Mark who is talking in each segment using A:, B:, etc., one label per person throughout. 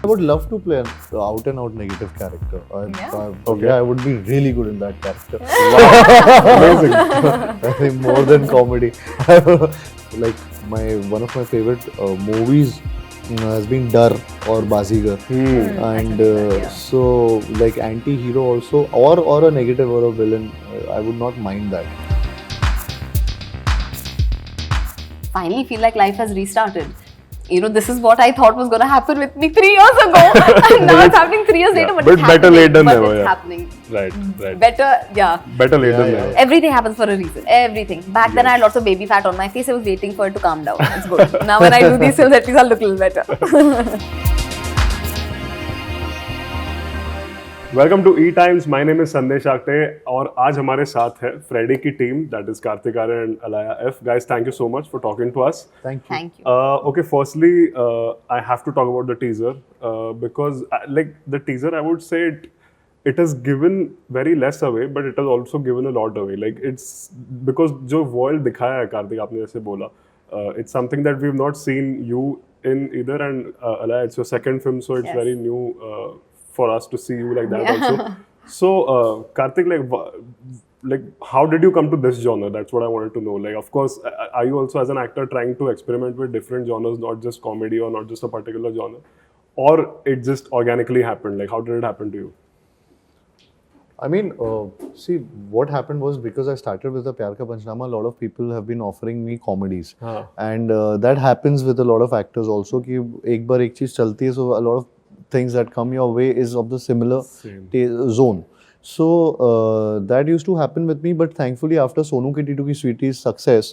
A: I would love to play an out and out negative character.
B: Okay.
A: I would be really good in that character.
B: Amazing.
A: I think more than comedy. Like one of my favorite movies has been Darr or Baazigar, and so like anti-hero also, or a negative or a villain. I would not mind that.
C: Finally feel like life has restarted. You know, this is what I thought was going to happen with me 3 years ago, and now it's happening 3 years later. But it's
B: better late than
C: but
B: never.
C: It's
B: Yeah.
C: happening.
B: Right.
C: Better, yeah.
B: Better late than
A: Yeah.
B: never.
C: Everything happens for a reason. Everything. Back then, I had lots of baby fat on my face. I was waiting for it to calm down. It's good. Now, when I do these films, at least I'll look a little better.
B: Welcome to E Times. My name is Sandesh Akte और आज हमारे साथ है Freddy की टीम, that is Kartik Aaryan Alaya F. Guys, thank you so much for talking to us.
A: Thank you.
C: Thank you.
B: Okay, firstly, I have to talk about the teaser because like the teaser, I would say it has given very less away, but it has also given a lot away. Like it's because जो world दिखाया है कार्तिक, आपने जैसे बोला, it's something that we've not seen you in either, and Alaya, it's your second film, so it's
C: Yes.
B: very new for us to see you like that also. So Kartik, like how did you come to this genre? That's what I wanted to know. Like, of course, are you also as an actor trying to experiment with different genres, not just comedy or not just a particular genre, or it just organically happened? Like, how did it happen to you?
A: I mean, see, what happened was because I started with the Pyar Ka Panchnama, a lot of people have been offering me comedies. And that happens with a lot of actors also, कि एक बार एक चीज़ चलती है, so a lot of things that come your way is of the similar zone. So that used to happen with me, but thankfully after Sonu Ki Titu Ki Sweetie's success,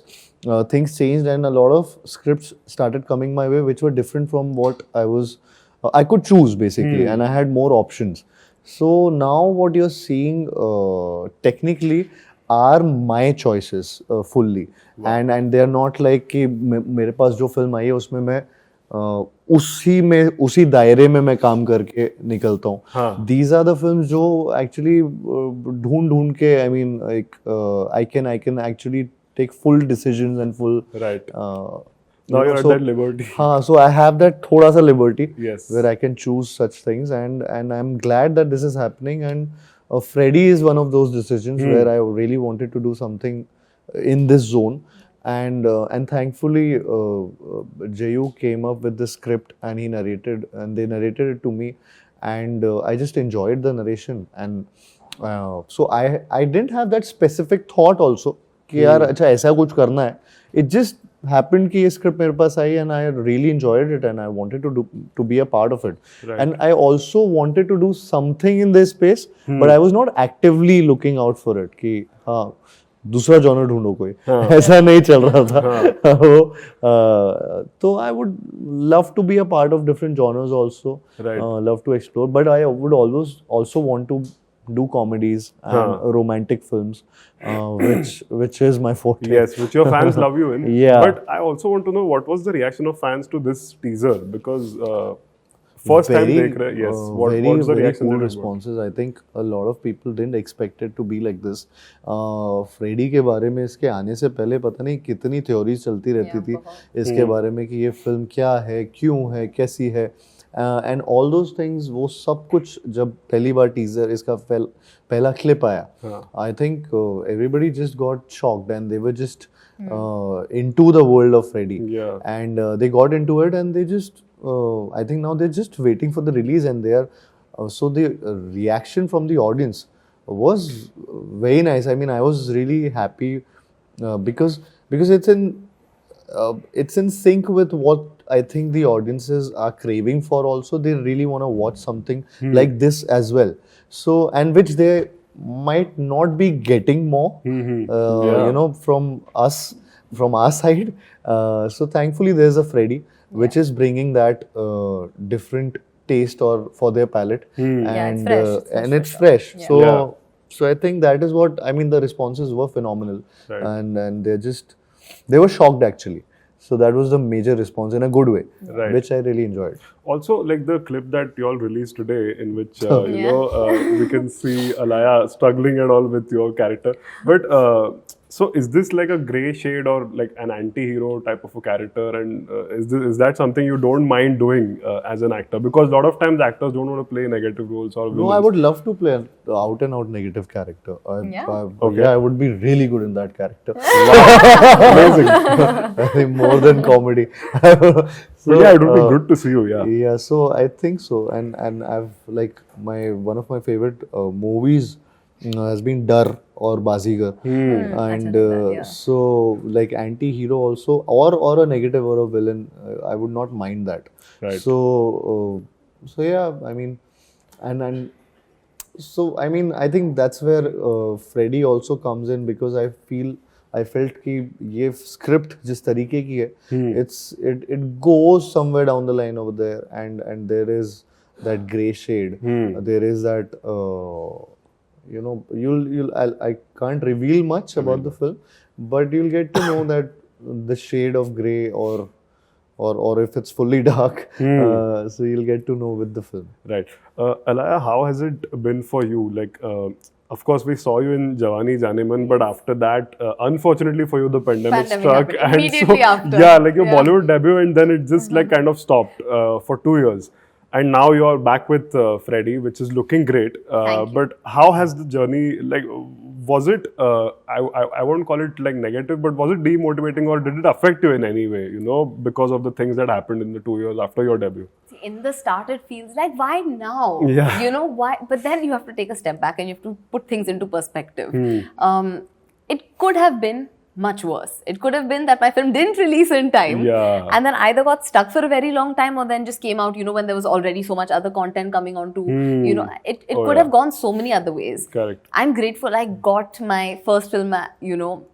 A: things changed and a lot of scripts started coming my way which were different from what I could choose basically, and I had more options. So now what you're seeing technically are my choices fully. And they're not like कि मेरे पास जो film आई है उसमें मैं उसी दायरे में मैं काम करके निकलता हूँ. These are the films जो actually ढूंढ के, I mean, like I can actually take full decisions and full
B: Right. Now you're at that liberty.
A: हाँ, so I have that थोड़ा सा liberty
B: Yes.
A: where I can choose such things, and I'm glad that this is happening. And Freddy is one of those decisions where I really wanted to do something in this zone. And thankfully Jayu came up with the script and he narrated, and they narrated it to me, and I just enjoyed the narration. And so I didn't have that specific thought also कि यार अच्छा ऐसा कुछ करना है. It just happened कि ये script मेरे पास आई, and I really enjoyed it, and I wanted to be a part of it.
B: Right.
A: And I also wanted to do something in this space, but I was not actively looking out for it कि हाँ दूसरा genre ढूंढो कोई, ऐसा नहीं चल रहा था. तो I would love to be a part of different genres also.
B: Right.
A: Love to explore, but I would always also want to do comedies and romantic films, which is my forte.
B: Yes, which your fans love you in.
A: Yeah.
B: But I also want to know what was the reaction of fans to this teaser, because first time देख रहे. Yes. What's the reaction?
A: Cool
B: that you got?
A: responses. I think a lot of people didn't expect it to be like this. Freddy के बारे में इसके आने से पहले पता नहीं कितनी थ्योरीज चलती रहती थी इसके बारे में कि ये फिल्म क्या है, क्यों है, कैसी है, and all those things. वो सब कुछ जब पहली बार टीजर इसका पहला क्लिप आया, I think everybody just got shocked and they were just into the world of Freddy.
B: Yeah.
A: And they got into it, and they just I think now they're just waiting for the release, and they are so the reaction from the audience was very nice. I mean, I was really happy because it's in sync with what I think the audiences are craving for also. They really want to watch something like this as well. So, and which they might not be getting more, you know, from our side. So thankfully there's a Freddy which is bringing that different taste or for their palate, and it's fresh.
C: Yeah.
A: So I think that is what I mean. The responses were phenomenal,
B: Right.
A: and they were shocked actually. So that was the major response in a good way,
B: Right.
A: which I really enjoyed.
B: Also, like the clip that you all released today, in which you know we can see Alaya struggling and all with your character. But So is this like a grey shade or like an anti-hero type of a character, and is that something you don't mind doing as an actor? Because a lot of times actors don't want to play negative roles or villains.
A: No, I would love to play an out and out negative character.
C: Yeah.
A: I would be really good in that character.
B: Amazing.
A: I think more than comedy.
B: So yeah, it would be good to see you. Yeah.
A: Yeah, so I think so, and I've like one of my favorite movies has been Darr or Baazigar, and so like anti-hero also, or a negative or a villain, I would not mind that.
B: Right.
A: So yeah, I mean, and so I mean, I think that's where Freddy also comes in, because I felt कि ये script जिस तरीके की है, it goes somewhere down the line over there, and there is that grey shade, there is that you know, I can't reveal much about the film, but you'll get to know that the shade of grey or if it's fully dark, so you'll get to know with the film.
B: Right. Alaya, how has it been for you? Like, of course, we saw you in Jawani Janeman, but after that, unfortunately for you, the pandemic struck.
C: Happened immediately after.
B: Yeah, like your Bollywood debut, and then it just like kind of stopped for 2 years. And now you're back with Freddy, which is looking great.
C: Thank you.
B: But how has the journey, like, was it, I won't call it like negative, but was it demotivating, or did it affect you in any way, you know, because of the things that happened in the 2 years after your debut?
C: In the start, it feels like, why now?
B: Yeah.
C: You know, why? But then you have to take a step back and you have to put things into perspective. It could have been much worse. It could have been that my film didn't release in time.
B: Yeah.
C: And then either got stuck for a very long time, or then just came out, you know, when there was already so much other content coming on to, you know, it could have gone so many other ways.
B: Correct.
C: I'm grateful I got my first film, you know,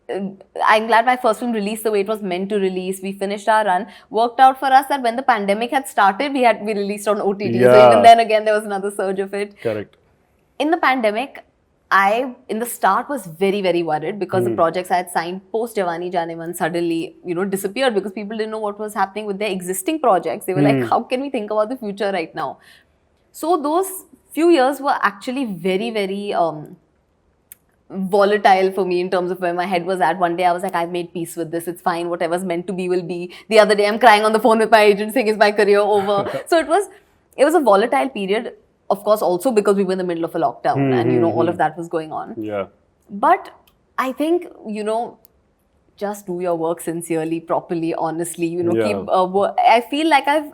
C: I'm glad my first film released the way it was meant to release. We finished our run. Worked out for us that when the pandemic had started, we released on OTT.
B: Yeah.
C: So even then again, there was another surge of it.
B: Correct.
C: In the pandemic, I, in the start, was very, very worried because the projects I had signed post Jawani Janeman suddenly, you know, disappeared because people didn't know what was happening with their existing projects. They were like, how can we think about the future right now? So those few years were actually very, very volatile for me in terms of where my head was at. One day I was like, I've made peace with this. It's fine. Whatever's meant to be will be. The other day I'm crying on the phone with my agent saying, is my career over? So it was a volatile period. Of course, also because we were in the middle of a lockdown and, you know, all of that was going on.
B: Yeah.
C: But I think, you know, just do your work sincerely, properly, honestly, you know, keep, I feel like I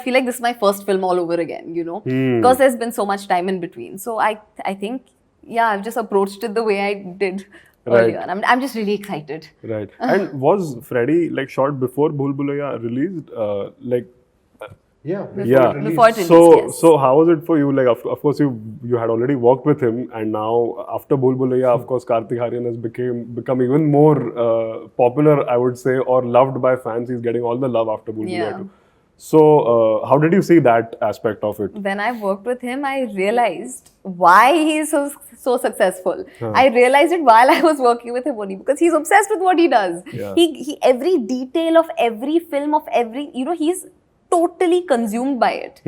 C: feel like this is my first film all over again, you know, because there's been so much time in between. So I think, yeah, I've just approached it the way I did earlier. And I'm just really excited.
B: Right. And was Freddy like shot before Bhool Bhulaiya released?
A: Yeah,
C: Before it released, yes.
B: So how was it for you? Like, of course, you had already worked with him, and now after Bhool Bhulaiya, of course, Kartik Aaryan has become even more popular, I would say, or loved by fans. He's getting all the love after Bhool Bhulaiya too. So how did you see that aspect of it?
C: When I worked with him, I realized why he is so successful. I realized it while I was working with him only, because he's obsessed with what he does.
B: Yeah.
C: He every detail of every film, of every, you know, he's totally consumed by it.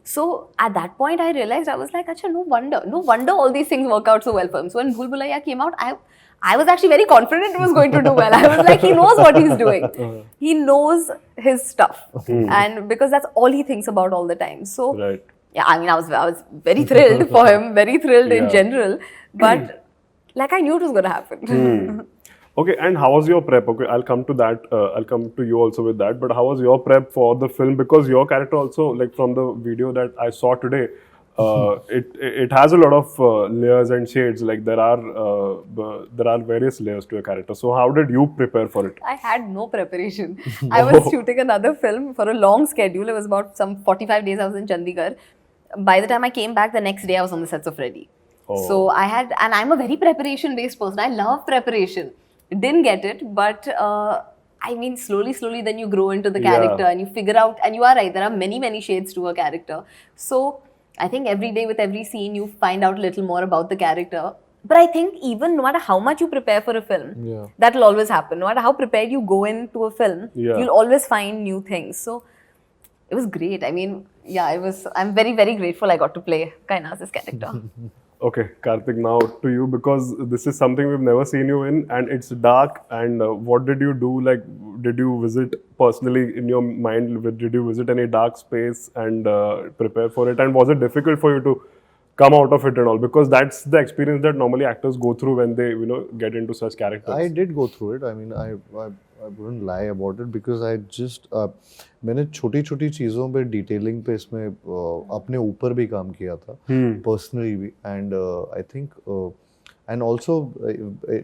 C: So at that point, I realized, I was like, Acha, no wonder all these things work out so well for him. So when Bhool Bhulaiya came out, I was actually very confident it was going to do well. I was like, he knows what he's doing. He knows his stuff. And because that's all he thinks about all the time. So, yeah, I mean, I was very thrilled for him, very thrilled in general. But like, I knew it was going to happen.
B: Okay, and how was your prep? Okay, I'll come to that. I'll come to you also with that. But how was your prep for the film? Because your character also, like from the video that I saw today, it has a lot of layers and shades. Like there are various layers to a character. So how did you prepare for it?
C: I had no preparation. I was shooting another film for a long schedule. It was about some 45 days I was in Chandigarh. By the time I came back, the next day I was on the sets of Freddy. So and I'm a very preparation-based person. I love preparation. Didn't get it, but I mean, slowly then you grow into the character and you figure out, and you are right, there are many shades to a character. So I think every day with every scene, you find out a little more about the character. But I think even no matter how much you prepare for a film, that will always happen. No matter how prepared you go into a film, you'll always find new things. So it was great. I mean, yeah, I'm very grateful I got to play Kainaz's character.
B: Okay, Kartik, now to you, because this is something we've never seen you in, and it's dark. And what did you do? Like, did you visit personally in your mind? Did you visit any dark space and prepare for it? And was it difficult for you to come out of it and all? Because that's the experience that normally actors go through when they, get into such characters.
A: I did go through it. I mean, I wouldn't lie about it because I just मैंने छोटी छोटी चीज़ों पे detailing पे इसमें अपने ऊपर भी काम किया था पर्सनली भी and I think and also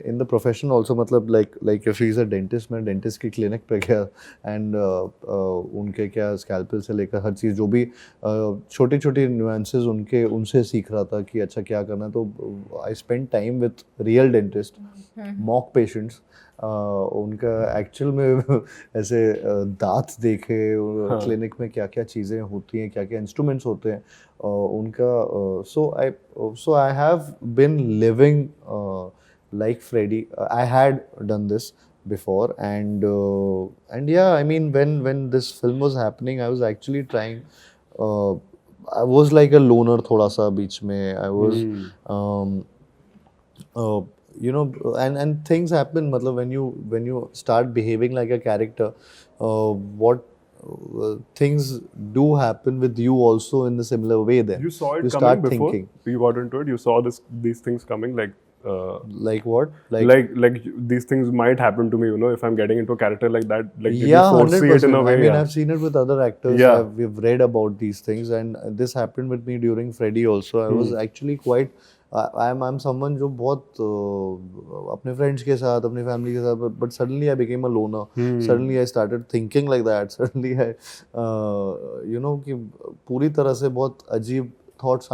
A: in the profession also मतलब like if he is a dentist मैं डेंटिस्ट की क्लिनिक पे गया एंड उनके क्या स्कैल्पेल से लेकर हर चीज़ जो भी छोटी छोटी न्यूएंसेस उनसे सीख रहा था कि अच्छा क्या करना तो I spend time with real dentist mock patients उनका एक्चुअल में ऐसे दांत देखे क्लिनिक में क्या क्या चीज़ें होती हैं क्या क्या इंस्ट्रूमेंट्स होते हैं उनका so I have been living like Freddy. I had done this before and yeah, I mean when this film was happening I was actually trying I was like a loner thoda sa beech mein I was you know and things happen matlab when you start behaving like a character what things do happen with you also in the similar way then
B: You saw it
A: you
B: coming
A: start
B: before
A: thinking
B: you got into it. You saw these things coming, like
A: what
B: like these things might happen to me, if I'm getting into a character like that. Like, did
A: yeah,
B: you foresee it in a
A: 100%.
B: way?
A: I mean,
B: Yeah.
A: I've seen it with other actors.
B: Yeah.
A: We've read about these things, and this happened with me during Freddy also. I was actually quite. I'm someone जो बहुत अपने friends के साथ, अपनी family के साथ, but suddenly I became a loner. Suddenly I started thinking like that. Suddenly I, कि पूरी तरह से बहुत अजीब thoughts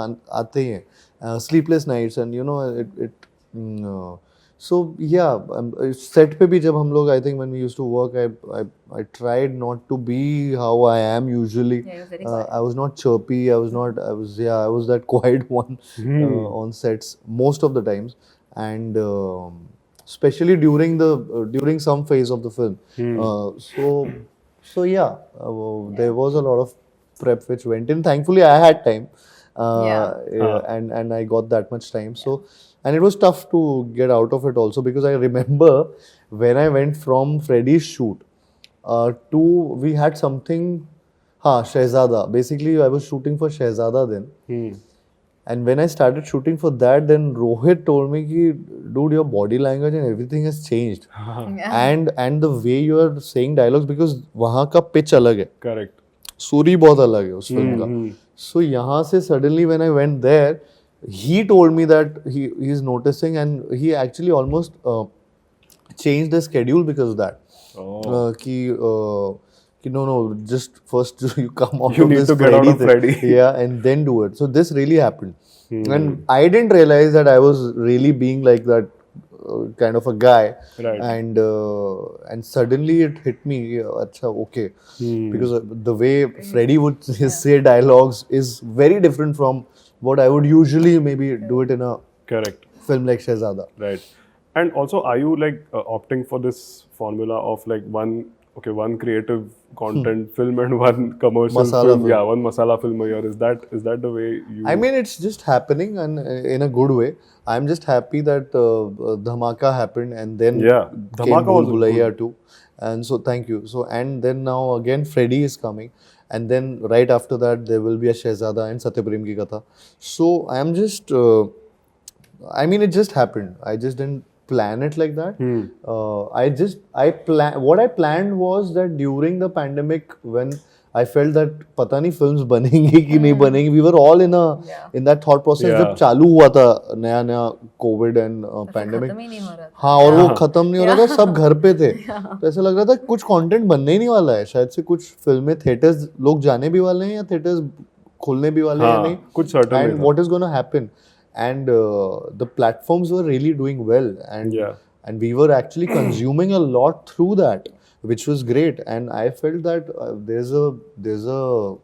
A: आते ही हैं. Sleepless nights and so yeah, set पे भी जब हम लोग I think when we used to work I tried not to be how I am usually.
C: Yeah, you're very quiet.
A: I was not chirpy. I was that quiet one on sets most of the times and especially during some phase of the film. So yeah, there was a lot of prep which went in. Thankfully, I had time. And I got that much time. So, and it was tough to get out of it also because I remember when I went from Freddy's shoot we had something, Shehzada. Basically, I was shooting for Shehzada then. And when I started shooting for that, then Rohit told me ki, dude, your body language and everything has changed. And the way you are saying dialogues because वहाँ का pitch अलग है.
B: Correct.
A: Suri बहुत अलग है उस film का. So यहाँ से suddenly when I went there, he told me that he's noticing and he actually almost changed the schedule because of that. No, just first you come out
B: You
A: of
B: need
A: this
B: to get out of Freddy.
A: yeah, and then do it. So this really happened. And I didn't realize that I was really being like that kind of a guy.
B: Right.
A: And suddenly it hit me, acha, okay. Because the way Freddy would say dialogues is very different from what I would usually maybe do it in a
B: Correct.
A: film like Shehzada.
B: Right. And also, are you like opting for this formula of like one creative content film and one commercial
A: Masala
B: film?
A: film.
B: Yeah, one masala film a year. Is that the way you?
A: I mean, it's just happening and in a good way. I'm just happy that Dhamaka happened and then came
B: Dhamaka
A: Bhool
B: was
A: Bhulaiya too. And so thank you. So and then now again Freddy is coming. And then right after that there will be a Shehzada and Satyaprem Ki Katha. So I am just, I mean it just happened. I just didn't plan it like that. What I planned was that during the pandemic when I felt that पता नहीं films बनेंगी कि नहीं बनेंगी, we were all in that thought process जब चालू हुआ था नया COVID and pandemic.
C: खत्म ही नहीं हो रहा था.
A: हाँ और वो खत्म नहीं हो रहा था, सब घर पे थे, तो ऐसा लग रहा था कुछ कंटेंट बनने ही नहीं वाला है, शायद से कुछ फिल्में थिएटर्स लोग जाने भी वाले हैं या थिएटर्स खुलने भी वाले हैं नहीं,
B: कुछ certain
A: and what is going to happen. And the platforms were really doing well and we were actually consuming a lot through that, which was great. And I felt that there's a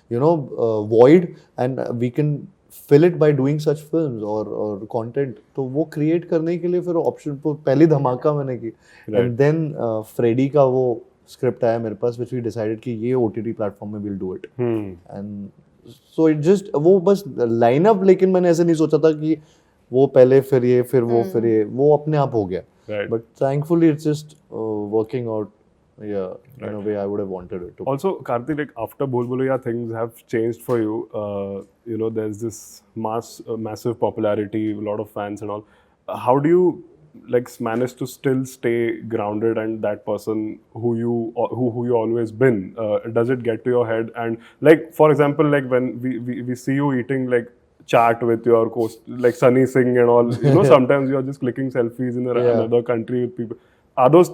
A: void and we can fill it by doing such films or content. तो वो create करने के लिए फिर option पहली धमाका मैंने की and then Freddy का वो script आया मेरे पास which we decided कि ये OTT platform में we'll do it. And So it just वो बस लाइनअप, लेकिन मैंने ऐसे नहीं सोचा था कि वो पहले फिर ये फिर वो फिर ये, वो अपने आप हो गया.
B: Right.
A: But thankfully it's just working out, in a way I would have wanted it to.
B: Also, Kartik, like after Bhul Bhulaiya, things have changed for you. There's this massive popularity, a lot of fans and all. How do you like manage to still stay grounded and that person who you always been? Does it get to your head? And like, for example, like when we see you eating like chat with your host, like Sunny Singh and all, sometimes you are just clicking selfies in another country with people. Are those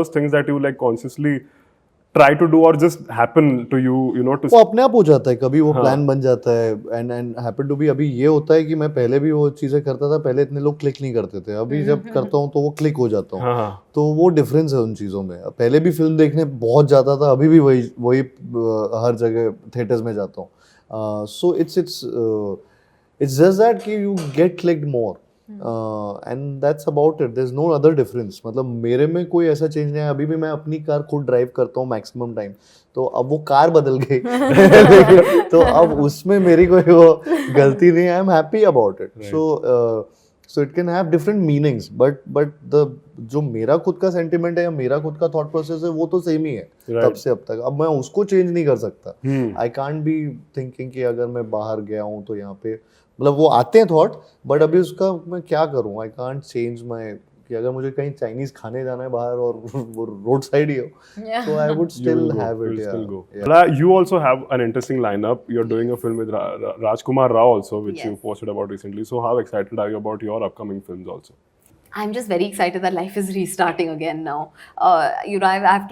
B: things that you like consciously try to do or just happen to you, to
A: वो अपने आप हो जाता है, कभी वो plan बन जाता है. एंड हैपन टू बी, अभी ये होता है कि मैं पहले भी वो चीजें करता था, पहले इतने लोग क्लिक नहीं करते थे, अभी जब करता हूँ तो वो क्लिक हो जाता हूँ. तो वो डिफरेंस है उन चीज़ों में. पहले भी फिल्म देखने बहुत जाता था, अभी भी वही हर जगह थिएटर्स में जाता हूँ. सो it's just that कि you get clicked more. And that's about it. There's no other difference. मतलब मेरे में कोई ऐसा चेंज नहीं है. अभी भी मैं अपनी कार खुद ड्राइव करता हूँ मैक्सिमम टाइम. तो अब वो कार बदल गई तो अब उसमें मेरी कोई वो गलती नहीं है. I am happy about it. So it can have different meanings, but जो मेरा खुद का सेंटिमेंट है या मेरा खुद का थॉट प्रोसेस है, वो तो सेम ही है तब से अब तक. अब मैं उसको चेंज नहीं कर सकता. आई कांट बी थिंकिंग कि अगर मैं बाहर गया हूँ तो यहाँ पे, मतलब वो आते हैं थॉट, बट अभी उसका मैं क्या करूँ. आई कांट चेंज माई, कि अगर मुझे कहीं चाइनीज खाने जाना है बाहर और वो रोड साइड ही हो, so I would still have it.
B: Yeah. You also have an interesting lineup. You're doing a film with Rajkumar Rao also, which you posted about recently. So how excited are you about your upcoming films also?
C: I'm just very excited that life is restarting again now. I have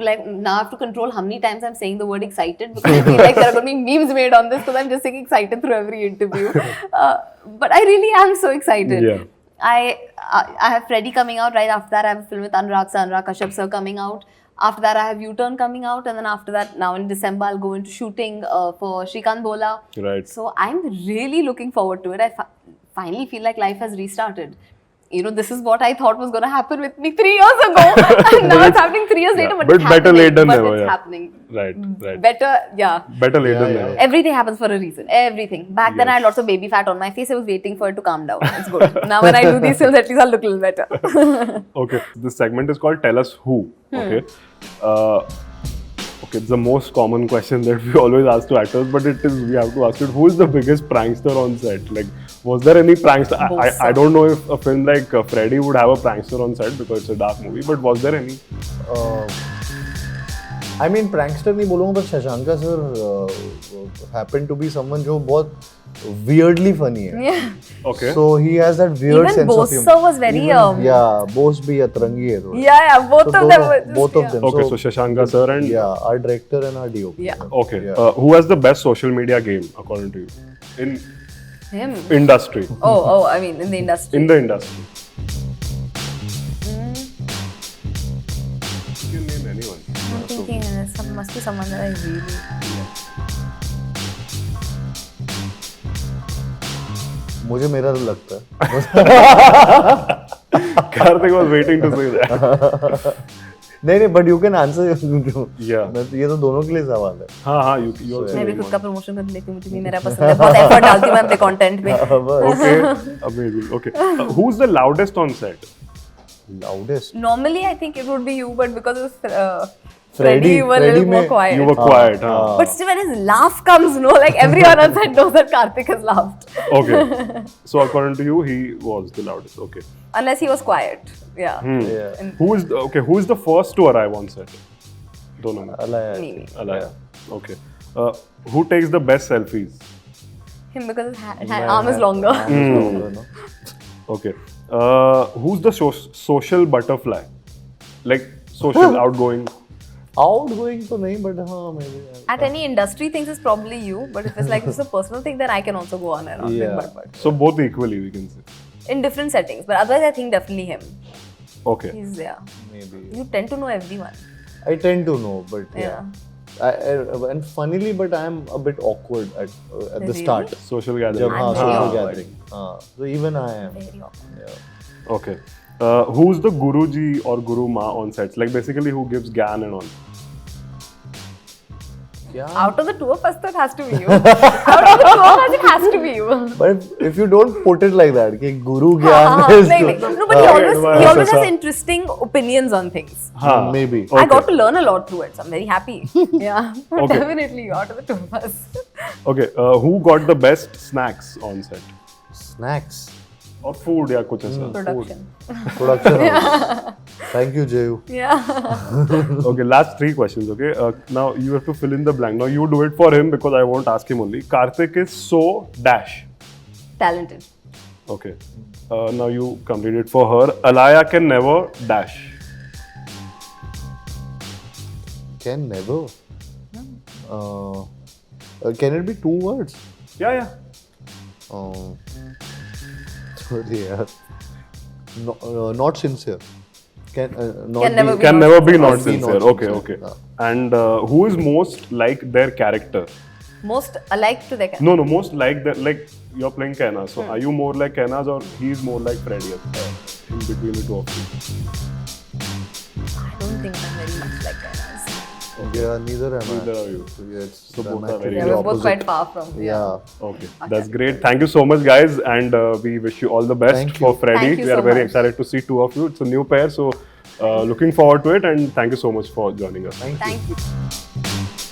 C: to control how many times I'm saying the word excited, because I feel like there are going to be memes made on this because I'm just saying excited through every interview. But I really am so excited.
B: Yeah.
C: I have Freddy coming out. Right after that, I have a film with Anurag Kashyap sir coming out. After that, I have U-Turn coming out, and then after that, now in December, I'll go into shooting for Shrikant Bola.
B: Right.
C: So I'm really looking forward to it. I finally feel like life has restarted. This is what I thought was going to happen with me 3 years ago. And now it's happening 3 years later, but it's
B: better
C: happening.
B: late than
C: but
B: never.
C: It's
B: Yeah.
C: happening.
B: Right.
C: Better,
B: Better late than never.
C: Everything happens for a reason. Everything. Back then, I had lots of baby fat on my face. I was waiting for it to calm down. It's good. Now when I do these films, at least I'll look a little better.
B: Okay. This segment is called Tell Us Who. Okay. Okay, it's the most common question that we always ask to actors, but we have to ask it, who is the biggest prankster on set? Like, was there any prankster? I don't know if a film like Freddy would have a prankster on set because it's a dark movie, but was there any?
A: I mean, prankster नहीं बोलूँगा, but Shashanka sir happened to be someone जो बहुत weirdly funny है.
C: Yeah.
B: Okay.
A: So he has that weird
C: Even
A: sense
C: Bose
A: of humor.
C: sir was very
A: Bose भी अतरंगी है थोड़ा.
C: Yeah, both
A: So
C: of them were
A: both of them.
B: Okay, so Shashanka sir and
A: our director and our DOP.
C: Yeah.
B: Okay. Who has the best social media game according to you in
C: him.
B: industry?
C: I mean, in the industry.
B: In the industry. You can name anyone.
C: I'm thinking must be someone that I really.
A: मुझे मेरा तो लगता है.
B: Kartik was waiting to say that.
A: नहीं, but you can answer.
B: Yeah.
A: ये तो दोनों के लिए सवाल है.
B: हाँ, you also.
C: मैं भी खुद का प्रमोशन कर लेती हूँ, मुझे भी मेरा पसंद है, बहुत एफर्ट डालती हूँ मैं अपने कंटेंट में.
B: Okay, amazing. Okay, who's the loudest on set?
A: Loudest.
C: Normally, I think it would be you, but because of
A: Freddy,
C: you were a little more quiet.
B: You were quiet, huh?
C: But still, when his laugh comes, like everyone on set knows that Kartik has laughed.
B: Okay, so according to you, he was the loudest. Okay.
C: Unless he was quiet. Yeah.
A: Yeah.
B: Who is the first to arrive on set? Dono mein.
C: Me.
B: Alaya. Okay. Who takes the best selfies?
C: Him, because his arm is longer.
B: Okay. Who's the social butterfly? Like social, outgoing.
A: Outgoing तो नहीं, but हाँ maybe.
C: At any industry things is probably you, but if it's like it's a personal thing, then I can also go on and on.
A: Yeah.
C: But
B: So both equally, we can say.
C: in different settings, but otherwise I think definitely him.
B: Okay.
C: He's
A: Maybe.
C: You tend to know everyone.
A: I tend to know, but and funnily, but I am a bit awkward at the
C: Really?
A: start.
B: Social gathering.
A: जब
C: I'm
A: social
C: awkward.
A: gathering. So even I am.
C: Very awkward.
A: Yeah.
B: Okay. Who's the Guruji or Guru Ma on sets? Like basically who gives gyan and all?
A: Yeah.
C: Out of the two of us, it has to be you. Out of the two of us, it has to be you.
A: But if you don't put it like that, कि guru ज्ञान is
C: No, but he always has interesting opinions on things.
A: maybe.
C: I got to learn a lot through it, so I'm very happy. Yeah, definitely out of the two of us.
B: Okay, who got the best snacks on set?
A: Snacks.
B: Or food या कुछ ऐसा?
C: Production.
A: Production house. Thank you, Jayu.
C: Yeah.
B: Okay, last 3 questions. Okay, now you have to fill in the blank. Now you do it for him because I won't ask him only. Kartik is so dash.
C: Talented.
B: Okay. Now you complete it for her. Alaya can never dash.
A: Can never. Can it be 2 words?
B: Yeah.
A: Sorry, yaar. No, not sincere. Can
C: never
B: Can never be not
A: be
B: sincere.
A: not
B: Okay.
A: sincere.
B: Okay. And who is most like their character?
C: Most alike to their character.
B: No, most like that. Like you're playing Kenna. So are you more like Kenna's or he's more like Freddy? In between the two of you.
C: I don't think I'm very much like that.
A: Yeah, neither am I.
B: Neither are you.
A: So, yeah, it's
B: So both are
A: dramatically
B: very
C: Yeah, we're both
A: opposite.
C: quite far from.
A: Yeah.
B: Okay, that's great. Thank you so much, guys, and we wish you all the best
A: Thank
B: for
A: you.
B: Freddy.
C: Thank you
B: We are
C: so
B: very
C: much.
B: excited to see 2 of you. It's a new pair, so looking forward to it. And thank you so much for joining us.
A: Thank you.
C: Thank you.